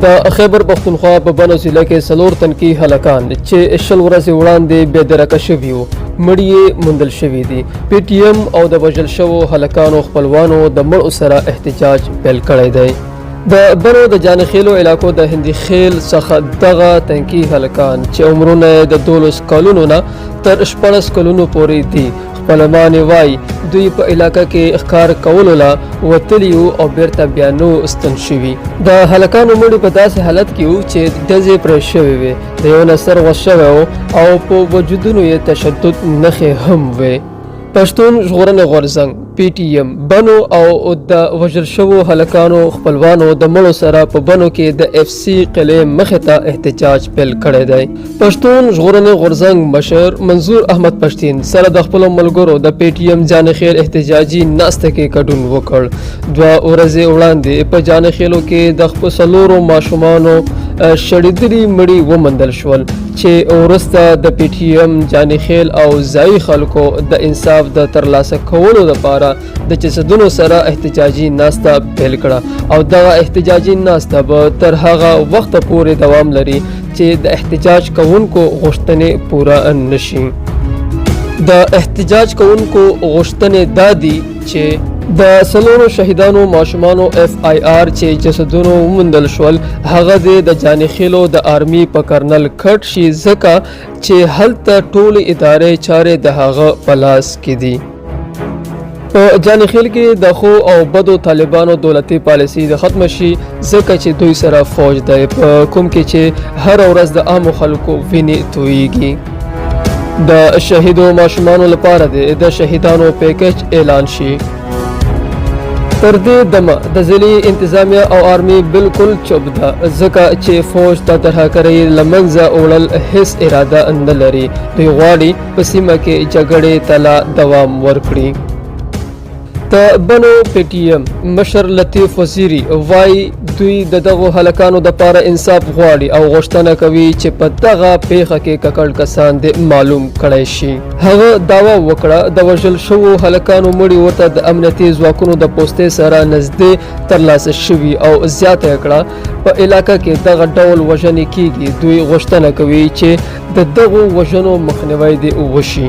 په خیبر پښتونخوا په بنو ضلع کې څلور تنکي هلکان چې شل ورځې وړاندې بې درکه شوي وو مړي یې موندل شوي دي. پی ټي ایم او د وژل شوو هلکانو خپلوانو د مړو سره احتجاج پیل کړی دی. د بنو د جانخیلو علاقو د هندي خیل څخه دغه تنکي هلکان چې عمرونه یې د 12 کلونو نه تر 14 کلونو پورې دي خپلوان یې وایي دوی په علاقه کې ښکار کولو لا وتلي وو او بیرته بیا نو ستن شوي. د هلکانو مړي په داسې حالت کې وو چې ډزې پرې شوې وې، د یو نه سر غوڅ شوی و او په وجودونو یې تشدد نښې هم وې. پښتون ژغورنې غورځنګ پی ټي ایم بنو او د وژل شوو هلکانو خپلوانو د مړو سره په بنو کې د اف سی قلعې مخې ته احتجاج پیل کړی دی. پښتون ژغورنې غورځنګ مشر منظور احمد پښتين سره د خپلو ملګرو د پی ټي ایم جانخیل احتجاجي ناسته کې ګډون وکړ. 2 ورځې وړاندې په جانخیلو کې د خپلو څلورو ماشومانو شړېدلي مړي وموندل شول چې وروسته د پی ټي ایم جانخیل او ځایي خلکو د انصاف د ترلاسه کولو لپاره د جسدونو سره احتجاجي ناسته پیل کړه او دغه احتجاجي ناسته به تر هغه وخت پورې دوام لري چې د احتجاج کوونکو غوښتنې پوره نشي. د احتجاج کوونکو غوښتنې دا دي چې د څلورو شهیدانو ماشومانو اف آی آر چې جسدونو وموندل شول هغه د جانخیلو د آرمي په کرنل کټ شي ځکه چې هلته ټولې ادارې چارې د هغه په لاس کې دي. په جانخیل کې د خو او بدو طالبانو دولتي پالیسي د ختم شي ځکه چې دوی سره فوج دی په کوم کې چې هر ورځ د عامو خلکو وینې تویږي. د شهیدو ماشومانو لپاره د شهیدانو پیکج اعلان شي. تر دې دمه د ضلعي انتظامیه او آرمي بالکل چوپ ده ځکه چې فوج د ترهګرۍ له منځه وړل هیڅ اراده نه لري. دوی غواړي په سیمه کې جګړې ته لا دوام ورکړي. د بنو پی ټي ایم مشر لطیف وزیری وایي دوی د دغو هلکانو دپاره انصاف غواړي او غوښتنه کوي چې په دغه پیښه کې ککړ کسان دې معلوم کړی شي. هغه دعوه وکړه د وژل شوو هلکانو مړي ورته د امنیتي ځواکونو د پوستې سره نږدې ترلاسه شوي او زیاته یې کړه په علاقه کې دغه ډول وژنې کیږي. دوی غوښتنه کوي چې د دغو وژنو مخنیوی دې وشي.